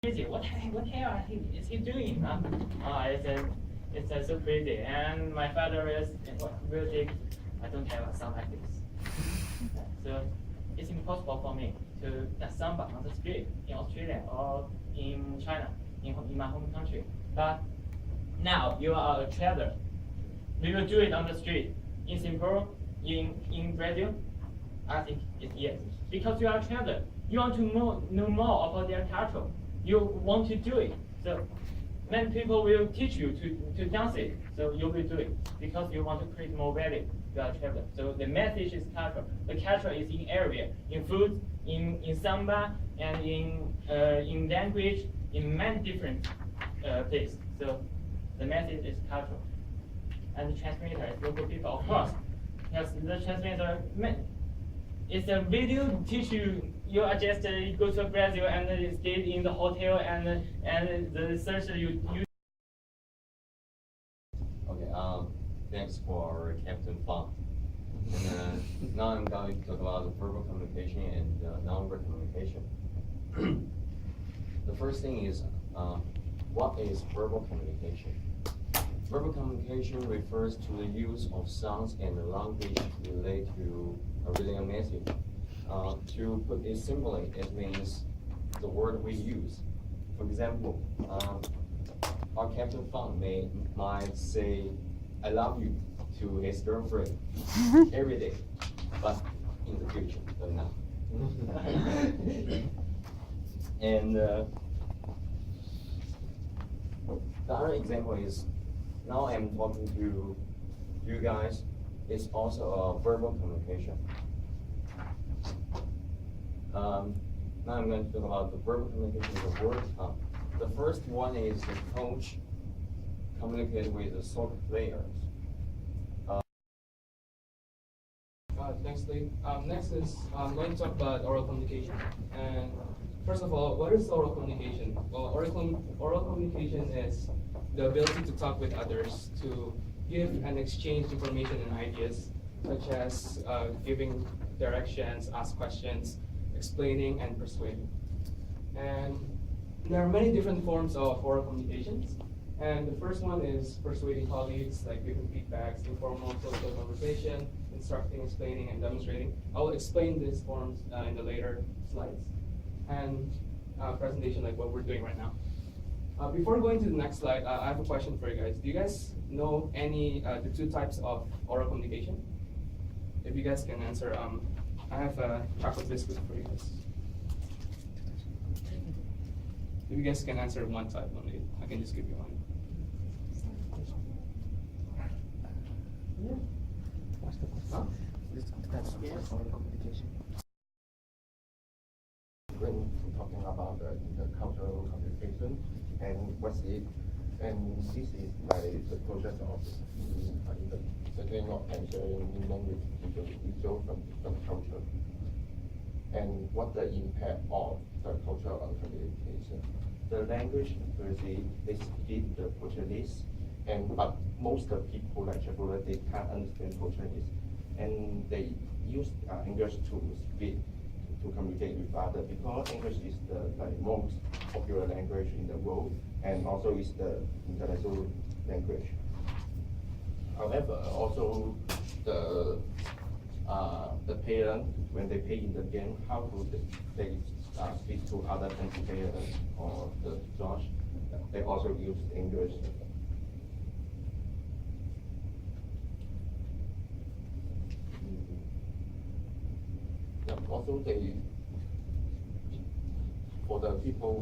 crazy. What hell is he doing? It's so crazy. And my father is music. I don't have a sound like this. So it's impossible for me to dance samba on the street in Australia or in China, in my home country. But now you are a traveler. We will do it on the street. In Singapore, in Brazil, I think it's yes. Because you are a traveler. You want to know more about their culture. You want to do it. So many people will teach you to dance it. So you will do it because you want to create more value. You are a traveler. So the message is culture. The culture is in area, in food, in samba, and in language, in many different places. So the message is culture. And the transmitter is local people, of course. Because the transmitter it's a video to teach you. You are just go to Brazil and stay in the hotel and the research you. Okay. Thanks for Captain Fang. And now I'm going to talk about verbal communication and nonverbal communication. The first thing is, what is verbal communication? Verbal communication refers to the use of sounds and language related to relaying a message. To put it simply, it means the word we use. For example, our Captain Fang might say, "I love you" to his girlfriend every day, but in the future, but now. And the other example is, now I'm talking to you guys. It's also a verbal communication. Now I'm going to talk about the verbal communication of the word. The first one is the coach communicate with the soccer players. Thanks, Lee. Next is I'm going to talk about oral communication. And first of all, what is oral communication? Well, oral communication is the ability to talk with others, to give and exchange information and ideas, such as giving directions, ask questions, explaining, and persuading. And there are many different forms of oral communications. And the first one is persuading colleagues, like giving feedbacks, informal social conversation, instructing, explaining, and demonstrating. I will explain these forms in the later slides. And presentation like what we're doing right now. Before going to the next slide, I have a question for you guys. Do you guys know the two types of oral communication? If you guys can answer, I have a chocolate biscuit for you guys. If you guys can answer one type only, I can just give you one. Huh? When talking about the cultural communication and what's it, and this is the process of the setting of and sharing language visual from culture, and what the impact of the cultural communication. The language they speak the Portuguese, but most of the people like Chevrolet, they can't understand Portuguese, and they use English to speak to communicate with others, because English is the most popular language in the world, and also is the international language. However, also the parents, when they play in the game, how do they speak to other country players or the judge? They also use English. Also, for the people